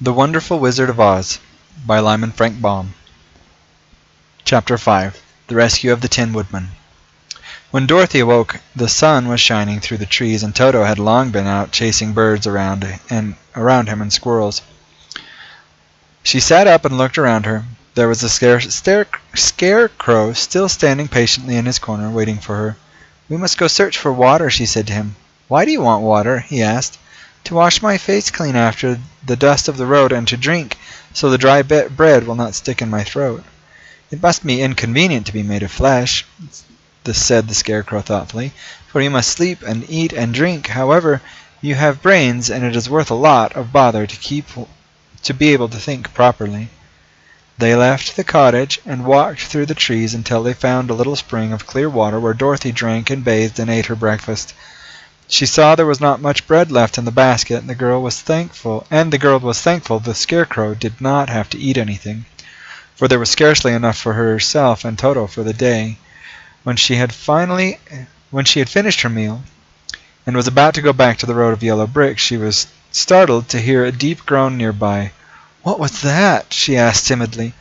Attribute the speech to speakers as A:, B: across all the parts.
A: The Wonderful Wizard of Oz by Lyman Frank Baum. Chapter 5. The Rescue of the Tin Woodman. When Dorothy awoke, the sun was shining through the trees, and Toto had long been out chasing birds around him and squirrels. She sat up and looked around her. There was the scarecrow still standing patiently in his corner, waiting for her. "We must go search for water," she said to him. "Why do you want water?" he asked. "To wash my face clean after the dust of the road, and to drink, so the dry bread will not stick in my throat." "It must be inconvenient to be made of flesh," said the Scarecrow thoughtfully, "for you must sleep and eat and drink. However, you have brains, and it is worth a lot of bother to be able to think properly." They left the cottage and walked through the trees until they found a little spring of clear water where Dorothy drank and bathed and ate her breakfast. She saw there was not much bread left in the basket, and the girl was thankful the Scarecrow did not have to eat anything, for there was scarcely enough for herself and Toto for the day. When she had finished her meal and was about to go back to the road of yellow bricks, she was startled to hear a deep groan nearby. "What was that?" she asked timidly.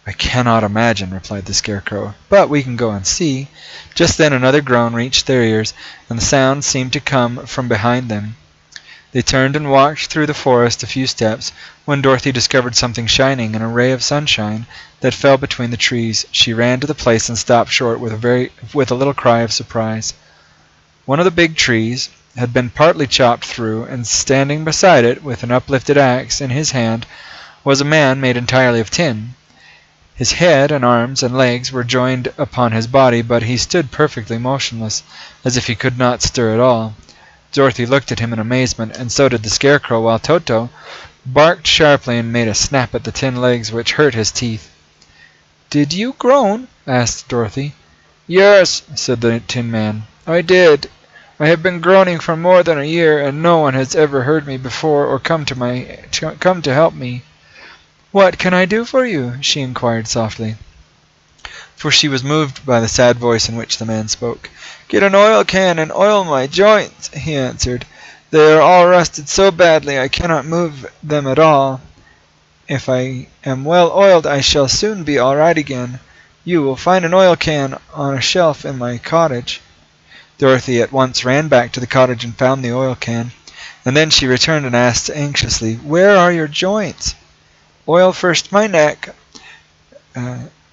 A: "I cannot imagine," replied the Scarecrow, "but we can go and see." Just then another groan reached their ears, and the sound seemed to come from behind them. They turned and walked through the forest a few steps, when Dorothy discovered something shining in a ray of sunshine that fell between the trees. She ran to the place and stopped short with a little cry of surprise. One of the big trees had been partly chopped through, and standing beside it, with an uplifted axe in his hand, was a man made entirely of tin. His head and arms and legs were joined upon his body, but he stood perfectly motionless, as if he could not stir at all. Dorothy looked at him in amazement, and so did the Scarecrow, while Toto barked sharply and made a snap at the tin legs which hurt his teeth. "Did you groan?" asked Dorothy. "Yes," said the Tin Man, "I did. I have been groaning for more than a year, and no one has ever heard me before or come to help me." "What can I do for you?" she inquired softly, for she was moved by the sad voice in which the man spoke. "Get an oil can and oil my joints," he answered. "They are all rusted so badly I cannot move them at all. If I am well oiled I shall soon be all right again. You will find an oil can on a shelf in my cottage." Dorothy at once ran back to the cottage and found the oil can, and then she returned and asked anxiously, "Where are your joints?" "Oil first my neck,"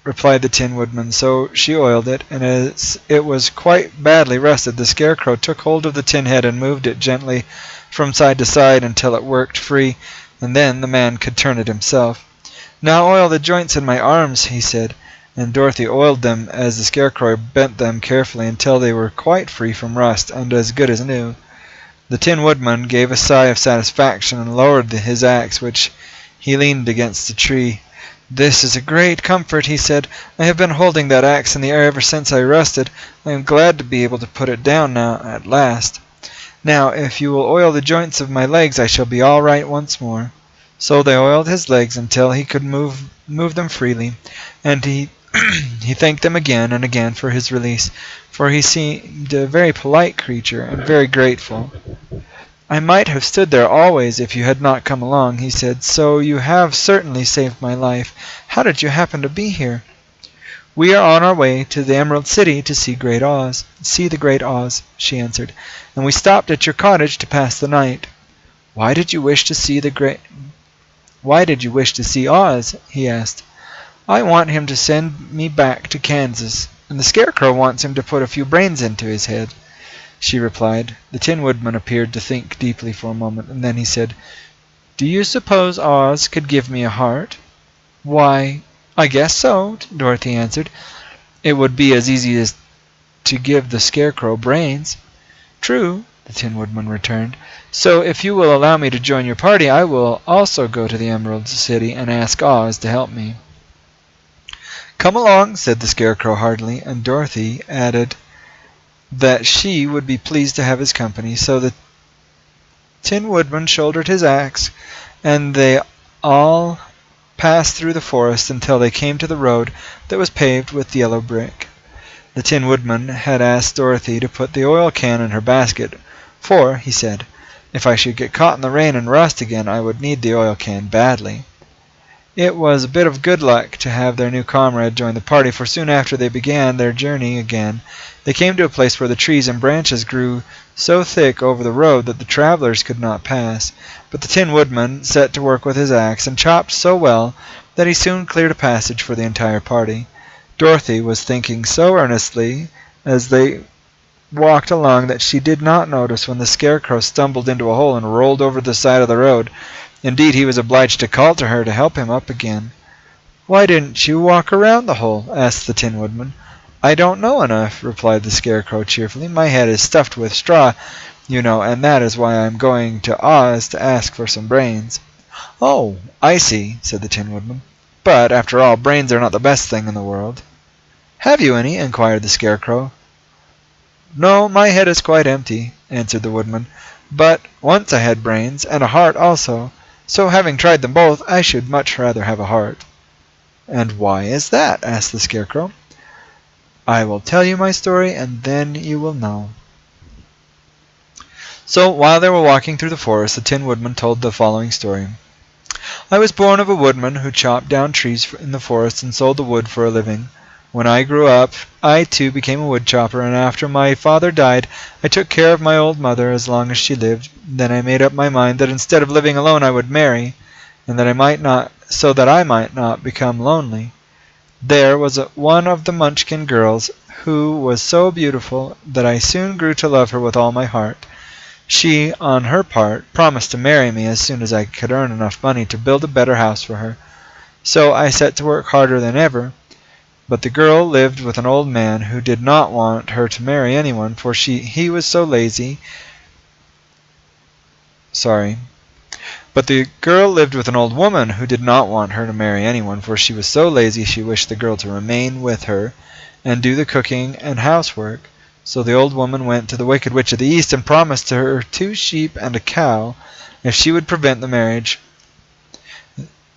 A: replied the Tin Woodman. So she oiled it, and as it was quite badly rusted, the Scarecrow took hold of the tin head and moved it gently from side to side until it worked free, and then the man could turn it himself. "Now oil the joints in my arms," he said, and Dorothy oiled them as the Scarecrow bent them carefully until they were quite free from rust and as good as new. The Tin Woodman gave a sigh of satisfaction and lowered his axe, which he leaned against a tree. "This is a great comfort," he said. "I have been holding that axe in the air ever since I rusted. I am glad to be able to put it down now at last. Now, if you will oil the joints of my legs, I shall be all right once more." So they oiled his legs until he could move them freely, and he thanked them again and again for his release, for he seemed a very polite creature and very grateful. "I might have stood there always if you had not come along," he said, "so you have certainly saved my life. How did you happen to be here?" "We are on our way to the Emerald City to see the Great Oz," she answered, "and we stopped at your cottage to pass the night." "Why did you wish to see Oz?" he asked. "I want him to send me back to Kansas, and the Scarecrow wants him to put a few brains into his head," she replied. The Tin Woodman appeared to think deeply for a moment, and then he said, "Do you suppose Oz could give me a heart?" "Why, I guess so," Dorothy answered. "It would be as easy as to give the Scarecrow brains." "True," the Tin Woodman returned. "So if you will allow me to join your party, I will also go to the Emerald City and ask Oz to help me." "Come along," said the Scarecrow heartily, and Dorothy added that she would be pleased to have his company. So the Tin Woodman shouldered his axe, and they all passed through the forest until they came to the road that was paved with yellow brick. The Tin Woodman had asked Dorothy to put the oil can in her basket, for, he said, If I should get caught in the rain and rust again, I would need the oil can badly. It was a bit of good luck to have their new comrade join the party, for soon after they began their journey again, they came to a place where the trees and branches grew so thick over the road that the travelers could not pass. But the Tin Woodman set to work with his axe and chopped so well that he soon cleared a passage for the entire party. Dorothy was thinking so earnestly as they walked along that she did not notice when the Scarecrow stumbled into a hole and rolled over the side of the road. Indeed, he was obliged to call to her to help him up again. "Why didn't you walk around the hole?" asked the Tin Woodman. "I don't know enough," replied the Scarecrow cheerfully. "My head is stuffed with straw, you know, and that is why I am going to Oz to ask for some brains." "Oh, I see," said the Tin Woodman. "But, after all, brains are not the best thing in the world." "Have you any?" inquired the Scarecrow. "No, my head is quite empty," answered the Woodman. "But once I had brains, and a heart also. So having tried them both, I should much rather have a heart." "And why is that?" asked the Scarecrow. "I will tell you my story, and then you will know." So while they were walking through the forest, the Tin Woodman told the following story. "I was born of a woodman who chopped down trees in the forest and sold the wood for a living. When I grew up, I too became a woodchopper, and after my father died, I took care of my old mother as long as she lived. Then I made up my mind that instead of living alone I would marry, and that I might not become lonely. There was one of the Munchkin girls who was so beautiful that I soon grew to love her with all my heart. She, on her part, promised to marry me as soon as I could earn enough money to build a better house for her. So I set to work harder than ever. But the girl lived with an old man who did not want her to marry anyone, for he was so lazy. But the girl lived with an old woman who did not want her to marry anyone, for she was so lazy she wished the girl to remain with her and do the cooking and housework. So the old woman went to the Wicked Witch of the East and promised her 2 sheep and a cow if she would prevent the marriage.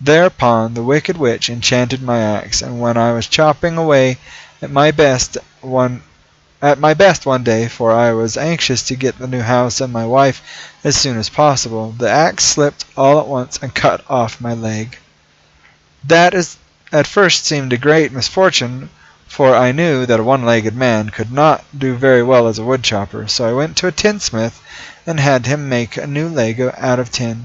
A: Thereupon the Wicked Witch enchanted my axe, and when I was chopping away at my best one day, for I was anxious to get the new house and my wife as soon as possible, the axe slipped all at once and cut off my leg. That at first seemed a great misfortune, for I knew that a one-legged man could not do very well as a woodchopper, so I went to a tinsmith and had him make a new leg out of tin.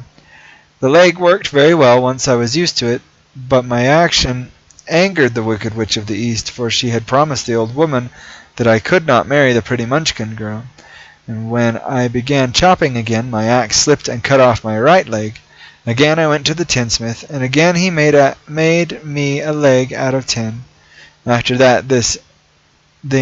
A: The leg worked very well once I was used to it, but my action angered the Wicked Witch of the East, for she had promised the old woman that I could not marry the pretty Munchkin girl. And when I began chopping again, my axe slipped and cut off my right leg. Again I went to the tinsmith, and again he made me a leg out of tin. After that, the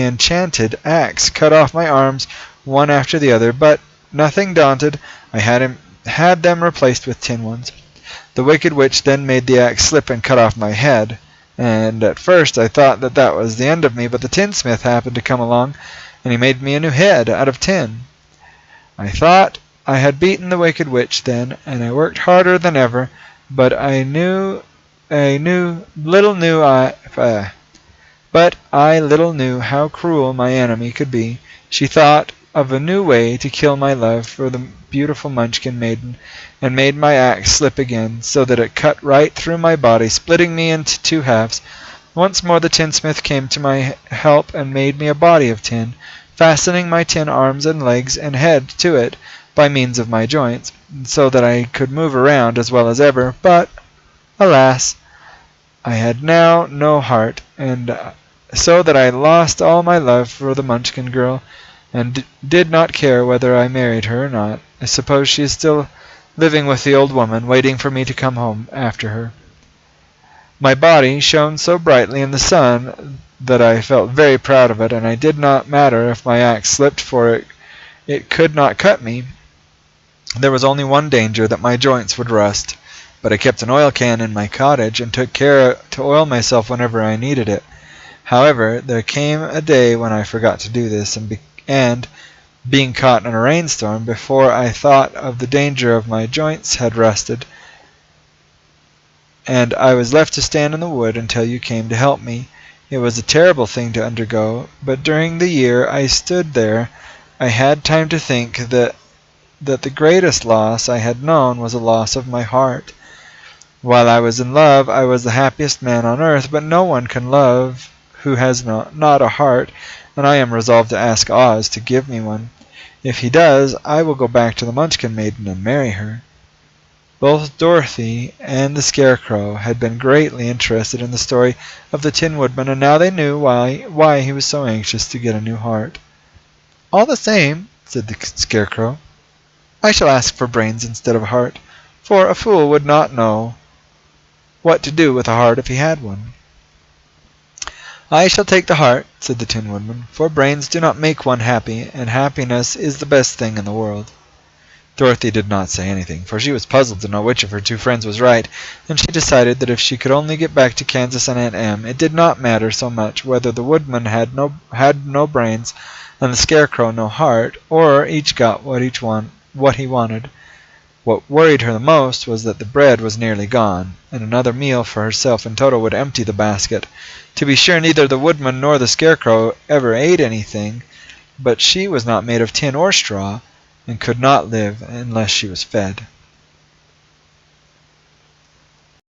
A: enchanted axe cut off my arms one after the other, but nothing daunted, I had them replaced with tin ones. The Wicked Witch then made the axe slip and cut off my head, and at first I thought that was the end of me, but the tinsmith happened to come along, and he made me a new head out of tin. I thought I had beaten the Wicked Witch then, and I worked harder than ever, but I little knew how cruel my enemy could be. She thought of a new way to kill my love for the beautiful Munchkin maiden, and made my axe slip again, so that it cut right through my body, splitting me into 2 halves. Once more the tinsmith came to my help and made me a body of tin, fastening my tin arms and legs and head to it by means of my joints, so that I could move around as well as ever. But, alas, I had now no heart, and so that I lost all my love for the Munchkin girl, and did not care whether I married her or not. I suppose she is still living with the old woman, waiting for me to come home after her. My body shone so brightly in the sun that I felt very proud of it, and it did not matter if my axe slipped, for it could not cut me. There was only one danger, that my joints would rust, but I kept an oil can in my cottage and took care to oil myself whenever I needed it. However, there came a day when I forgot to do this, and being caught in a rainstorm before I thought of the danger of my joints had rusted, and I was left to stand in the wood until you came to help me. It was a terrible thing to undergo, but during the year I stood there I had time to think that that the greatest loss I had known was a loss of my heart. While I was in love, I was the happiest man on earth, but no one can love who has not a heart, and I am resolved to ask Oz to give me one. If he does, I will go back to the Munchkin maiden and marry her." Both Dorothy and the Scarecrow had been greatly interested in the story of the Tin Woodman, and now they knew why he was so anxious to get a new heart. "All the same," said the Scarecrow, "I shall ask for brains instead of a heart, for a fool would not know what to do with a heart if he had one." "I shall take the heart," said the Tin Woodman, "for brains do not make one happy, and happiness is the best thing in the world." Dorothy did not say anything, for she was puzzled to know which of her two friends was right, and she decided that if she could only get back to Kansas and Aunt Em, it did not matter so much whether the Woodman had no brains and the Scarecrow no heart, or each got what he wanted. What worried her the most was that the bread was nearly gone, and another meal for herself and Toto would empty the basket. To be sure, neither the Woodman nor the Scarecrow ever ate anything, but she was not made of tin or straw, and could not live unless she was fed.